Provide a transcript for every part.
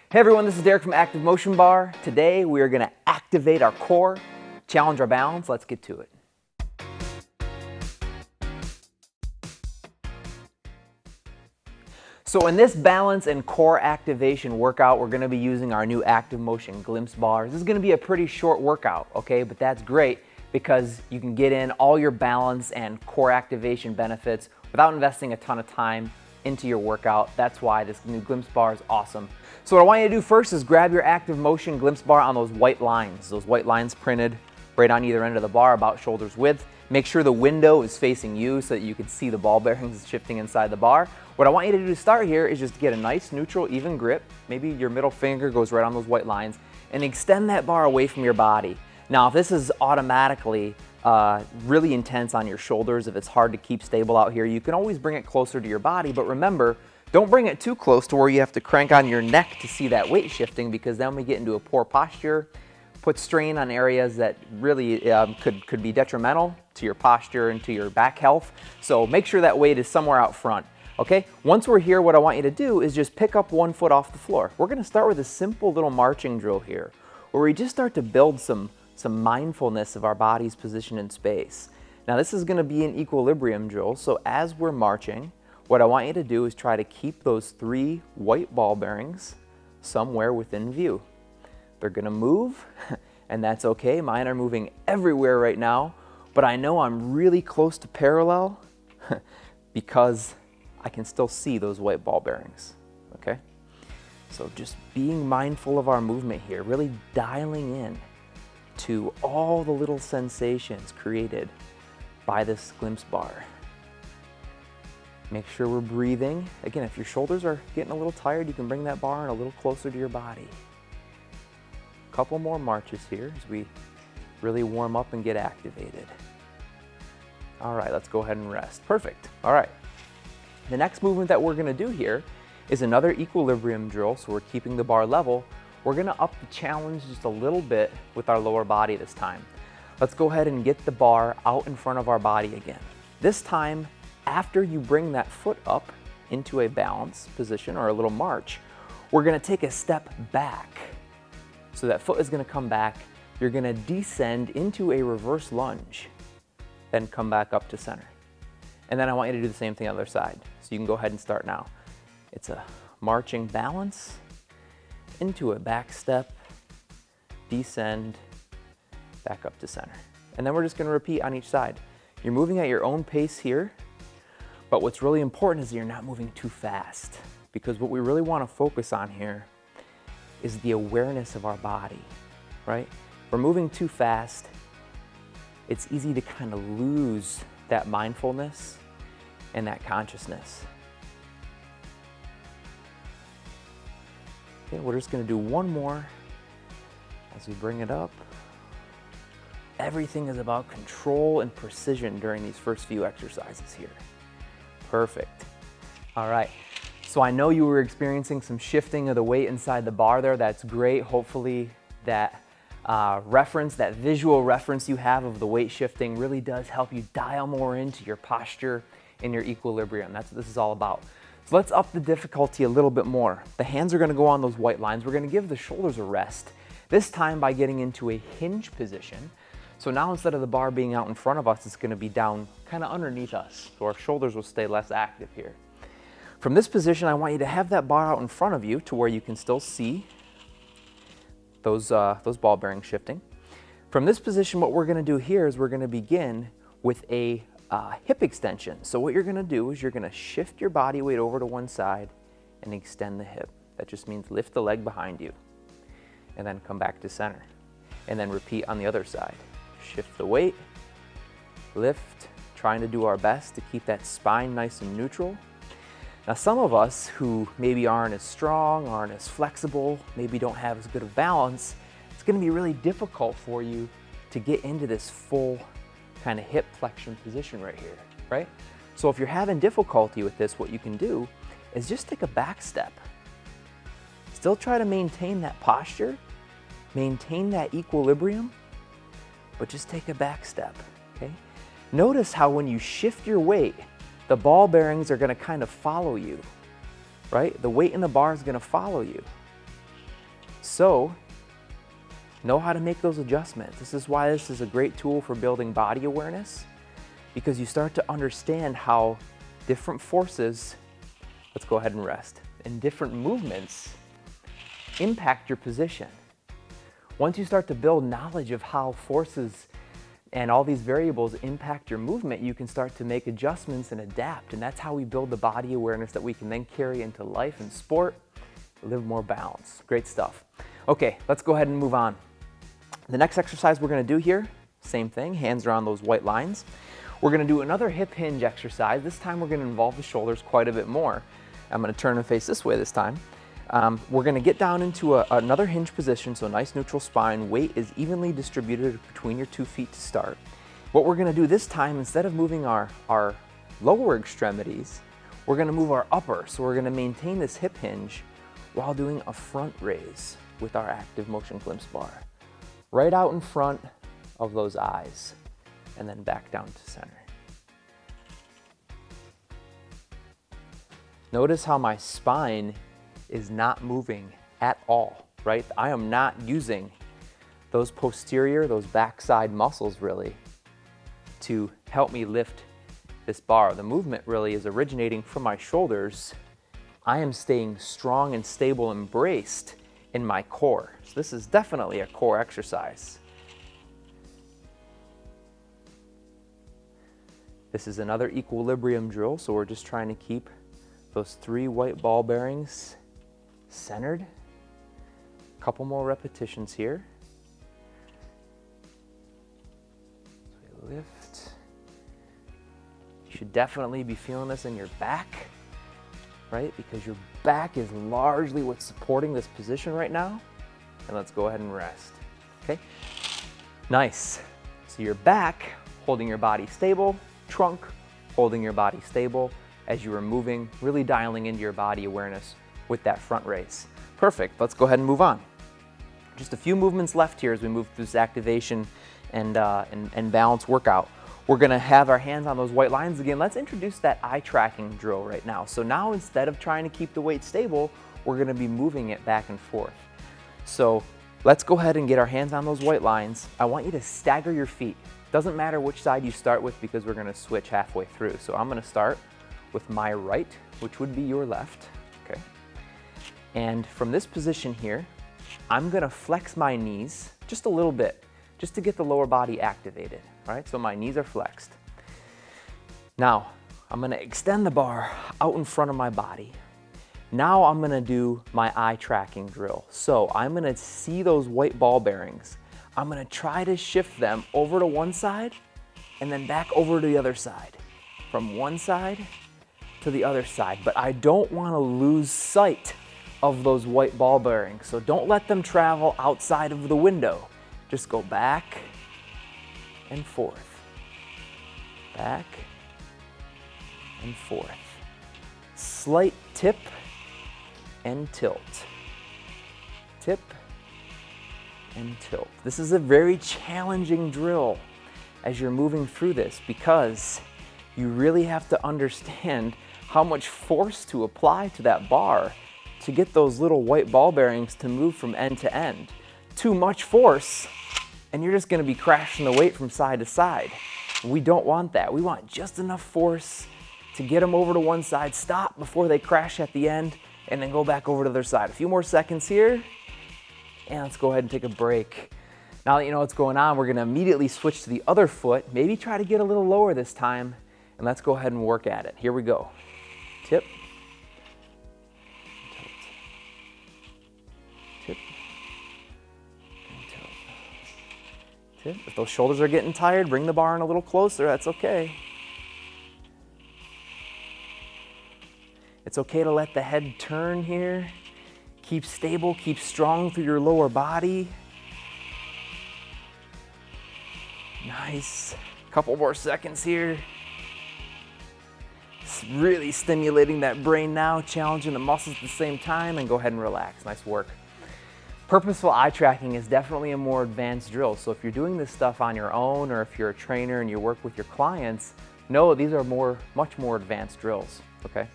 Hey everyone, this is Derek from ActivMotion Bar. Today we are going to activate our core, challenge our balance. Let's get to it. So in this balance and core activation workout, we're going to be using our new ActivMotion glimpse bars. This is going to be a pretty short workout, okay? But that's great because you can get in all your balance and core activation benefits without investing a ton of time into your workout. That's why this new glimpse bar is awesome. So what I want you to do first is grab your ActivMotion glimpse bar on those white lines printed right on either end of the bar about shoulder's width. Make sure the window is facing you so that you can see the ball bearings shifting inside the bar. What I want you to do to start here is just get a nice neutral even grip. Maybe your middle finger goes right on those white lines and extend that bar away from your body. Now if this is automatically really intense on your shoulders, if it's hard to keep stable out here, you can always bring it closer to your body, but remember, don't bring it too close to where you have to crank on your neck to see that weight shifting, because then we get into a poor posture, put strain on areas that really could be detrimental to your posture and to your back health. So make sure that weight is somewhere out front, okay? Once we're here, what I want you to do is just pick up one foot off the floor. We're gonna start with a simple little marching drill here, where we just start to build some mindfulness of our body's position in space. Now this is going to be an equilibrium drill, so as we're marching, what I want you to do is try to keep those 3 white ball bearings somewhere within view. They're going to move, and that's okay. Mine are moving everywhere right now, but I know I'm really close to parallel because I can still see those white ball bearings, okay? So just being mindful of our movement here, really dialing in to all the little sensations created by this glimpse bar. Make sure we're breathing. Again, if your shoulders are getting a little tired, you can bring that bar in a little closer to your body. A couple more marches here as we really warm up and get activated. All right, let's go ahead and rest. Perfect. All right. The next movement that we're going to do here is another equilibrium drill, so we're keeping the bar level. We're going to up the challenge just a little bit with our lower body this time. Let's go ahead and get the bar out in front of our body again. This time, after you bring that foot up into a balance position or a little march, we're going to take a step back. So that foot is going to come back. You're going to descend into a reverse lunge, then come back up to center. And then I want you to do the same thing on the other side. So you can go ahead and start now. It's a marching balance, into a back step, descend, back up to center. And then we're just gonna repeat on each side. You're moving at your own pace here, but what's really important is that you're not moving too fast, because what we really wanna focus on here is the awareness of our body, right? If we're moving too fast, it's easy to kind of lose that mindfulness and that consciousness. Okay, we're just going to do one more as we bring it up. Everything is about control and precision during these first few exercises here. Perfect. All right, so I know you were experiencing some shifting of the weight inside the bar there. That's great. Hopefully that reference, that visual reference you have of the weight shifting really does help you dial more into your posture and your equilibrium. That's what this is all about. So let's up the difficulty a little bit more. The hands are going to go on those white lines. We're going to give the shoulders a rest, this time by getting into a hinge position. So now instead of the bar being out in front of us, it's going to be down kind of underneath us. So our shoulders will stay less active here. From this position, I want you to have that bar out in front of you to where you can still see those ball bearings shifting. From this position, what we're going to do here is we're going to begin with a hip extension. So what you're going to do is you're going to shift your body weight over to one side and extend the hip. That just means lift the leg behind you and then come back to center. And then repeat on the other side. Shift the weight, lift, trying to do our best to keep that spine nice and neutral. Now some of us who maybe aren't as strong, aren't as flexible, maybe don't have as good of balance, it's going to be really difficult for you to get into this full kind of hip flexion position right here, right? So if you're having difficulty with this, what you can do is just take a back step. Still try to maintain that posture, maintain that equilibrium, but just take a back step, okay? Notice how when you shift your weight, the ball bearings are going to kind of follow you, right? The weight in the bar is going to follow you. So know how to make those adjustments. This is why this is a great tool for building body awareness, because you start to understand how different forces, let's go ahead and rest, and different movements impact your position. Once you start to build knowledge of how forces and all these variables impact your movement, you can start to make adjustments and adapt. And that's how we build the body awareness that we can then carry into life and sport, live more balanced. Great stuff. Okay, let's go ahead and move on. The next exercise we're going to do here, same thing, hands are on those white lines. We're going to do another hip hinge exercise. This time we're going to involve the shoulders quite a bit more. I'm going to turn and face this way this time. We're going to get down into another hinge position, so nice neutral spine. Weight is evenly distributed between your 2 feet to start. What we're going to do this time, instead of moving our lower extremities, we're going to move our upper. So we're going to maintain this hip hinge while doing a front raise with our ActivMotion glimpse bar. Right out in front of those eyes, and then back down to center. Notice how my spine is not moving at all, right? I am not using those posterior, those backside muscles really to help me lift this bar. The movement really is originating from my shoulders. I am staying strong and stable and braced in my core. So this is definitely a core exercise. This is another equilibrium drill, so we're just trying to keep those 3 white ball bearings centered. A couple more repetitions here. So we lift. You should definitely be feeling this in your back, right? Because your back is largely what's supporting this position right now. And let's go ahead and rest, okay? Nice. So your back holding your body stable, trunk holding your body stable as you are moving, really dialing into your body awareness with that front raise. Perfect, let's go ahead and move on. Just a few movements left here as we move through this activation and balance workout. We're gonna have our hands on those white lines again. Let's introduce that eye tracking drill right now. So now instead of trying to keep the weight stable, we're gonna be moving it back and forth. So let's go ahead and get our hands on those white lines. I want you to stagger your feet. Doesn't matter which side you start with because we're gonna switch halfway through. So I'm gonna start with my right, which would be your left, okay? And from this position here, I'm gonna flex my knees just a little bit, just to get the lower body activated, all right? So my knees are flexed. Now, I'm gonna extend the bar out in front of my body. Now I'm gonna do my eye tracking drill. So I'm gonna see those white ball bearings. I'm gonna try to shift them over to one side and then back over to the other side. From one side to the other side, but I don't wanna lose sight of those white ball bearings. So don't let them travel outside of the window. Just go back and forth, back and forth. Slight tip and tilt, tip and tilt. This is a very challenging drill as you're moving through this because you really have to understand how much force to apply to that bar to get those little white ball bearings to move from end to end. Too much force and you're just gonna be crashing the weight from side to side. We don't want that. We want just enough force to get them over to one side, stop before they crash at the end, and then go back over to their side. A few more seconds here, and let's go ahead and take a break. Now that you know what's going on, we're gonna immediately switch to the other foot, maybe try to get a little lower this time, and let's go ahead and work at it. Here we go. Tip, tilt, tip, and tilt, tip. If those shoulders are getting tired, bring the bar in a little closer, that's okay. It's okay to let the head turn here. Keep stable, keep strong through your lower body. Nice. Couple more seconds here. It's really stimulating that brain now, challenging the muscles at the same time, and go ahead and relax. Nice work. Purposeful eye tracking is definitely a more advanced drill. So if you're doing this stuff on your own, or if you're a trainer and you work with your clients, know these are much more advanced drills, okay?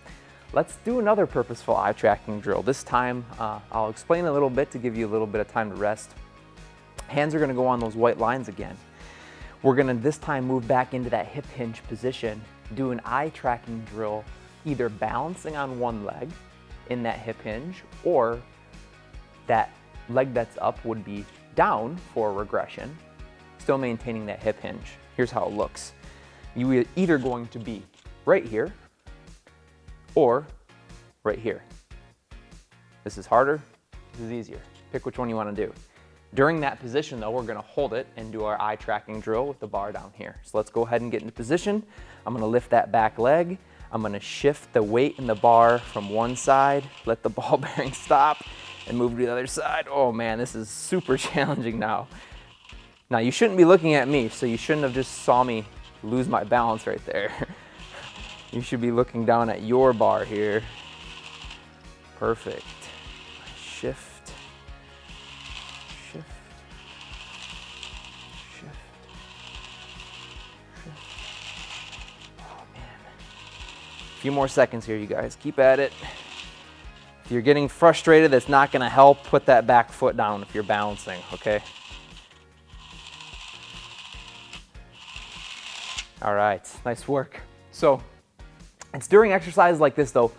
let's do another purposeful eye tracking drill. This time, I'll explain a little bit to give you a little bit of time to rest. Hands are gonna go on those white lines again. We're gonna this time move back into that hip hinge position, do an eye tracking drill, either balancing on one leg in that hip hinge, or that leg that's up would be down for regression, still maintaining that hip hinge. Here's how it looks. You are either going to be right here or right here. This is harder, this is easier. Pick which one you want to do. During that position though, we're gonna hold it and do our eye tracking drill with the bar down here. So let's go ahead and get into position. I'm gonna lift that back leg. I'm gonna shift the weight in the bar from one side, let the ball bearing stop, and move to the other side. Oh man, this is super challenging now. Now you shouldn't be looking at me, so you shouldn't have just saw me lose my balance right there. You should be looking down at your bar here. Perfect. Shift, shift, shift, shift. Oh man. A few more seconds here, you guys. Keep at it. If you're getting frustrated, that's not gonna help. Put that back foot down if you're balancing, okay? All right, nice work. So it's during exercises like this though,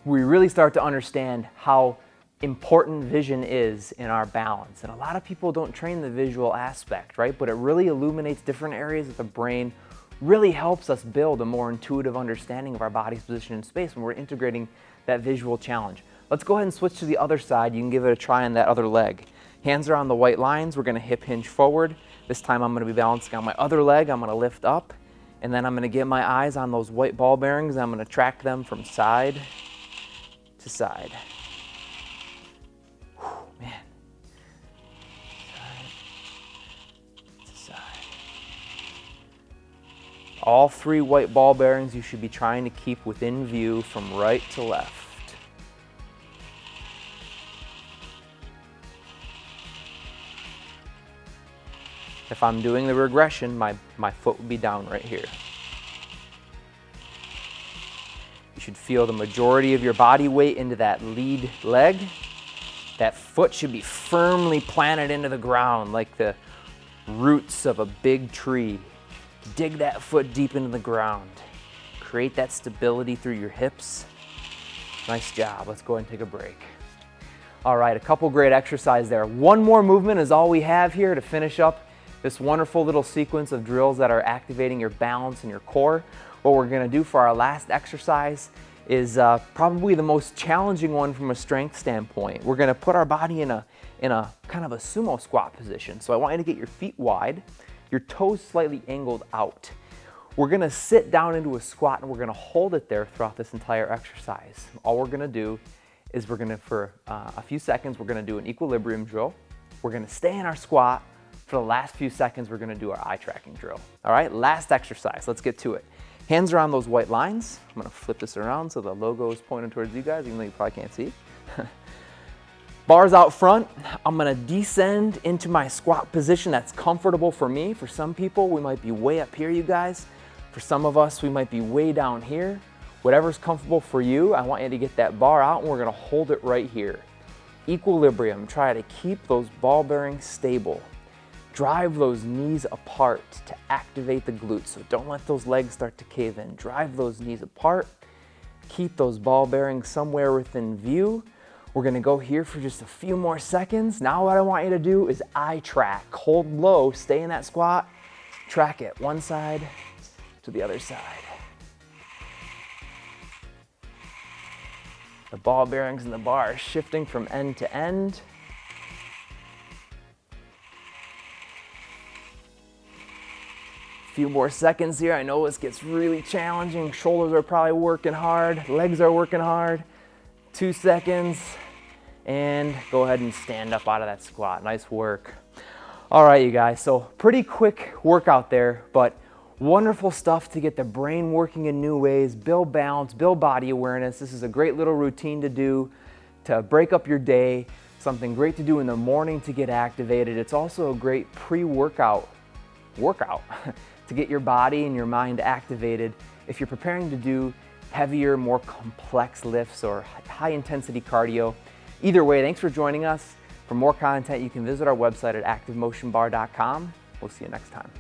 we really start to understand how important vision is in our balance. And a lot of people don't train the visual aspect, right? But it really illuminates different areas of the brain, really helps us build a more intuitive understanding of our body's position in space when we're integrating that visual challenge. Let's go ahead and switch to the other side. You can give it a try on that other leg. Hands are on the white lines. We're gonna hip hinge forward. This time I'm gonna be balancing on my other leg. I'm gonna lift up, and then I'm gonna get my eyes on those white ball bearings. I'm gonna track them from side to side. Whew, man. Side to side. All three white ball bearings you should be trying to keep within view from right to left. If I'm doing the regression, my foot would be down right here. You should feel the majority of your body weight into that lead leg. That foot should be firmly planted into the ground like the roots of a big tree. Dig that foot deep into the ground. Create that stability through your hips. Nice job. Let's go ahead and take a break. All right, a couple great exercises there. One more movement is all we have here to finish up this wonderful little sequence of drills that are activating your balance and your core. What we're gonna do for our last exercise is probably the most challenging one from a strength standpoint. We're gonna put our body in a kind of a sumo squat position. So I want you to get your feet wide, your toes slightly angled out. We're gonna sit down into a squat and we're gonna hold it there throughout this entire exercise. All we're gonna do is for a few seconds, we're gonna do an equilibrium drill. We're gonna stay in our squat. For the last few seconds, we're gonna do our eye tracking drill. All right, last exercise, let's get to it. Hands are on those white lines. I'm gonna flip this around so the logo is pointed towards you guys, even though you probably can't see. Bars out front. I'm gonna descend into my squat position that's comfortable for me. For some people, we might be way up here, you guys. For some of us, we might be way down here. Whatever's comfortable for you, I want you to get that bar out and we're gonna hold it right here. Equilibrium, try to keep those ball bearings stable. Drive those knees apart to activate the glutes, so don't let those legs start to cave in. Drive those knees apart, keep those ball bearings somewhere within view. We're gonna go here for just a few more seconds. Now what I want you to do is eye track. Hold low, stay in that squat, track it one side to the other side. The ball bearings in the bar are shifting from end to end. Few more seconds here. I know this gets really challenging. Shoulders are probably working hard. Legs are working hard. 2 seconds. And go ahead and stand up out of that squat. Nice work. All right, you guys. So pretty quick workout there, but wonderful stuff to get the brain working in new ways, build balance, build body awareness. This is a great little routine to do to break up your day. Something great to do in the morning to get activated. It's also a great pre-workout to get your body and your mind activated if you're preparing to do heavier, more complex lifts or high intensity cardio. Either way, thanks for joining us. For more content, you can visit our website at activemotionbar.com. We'll see you next time.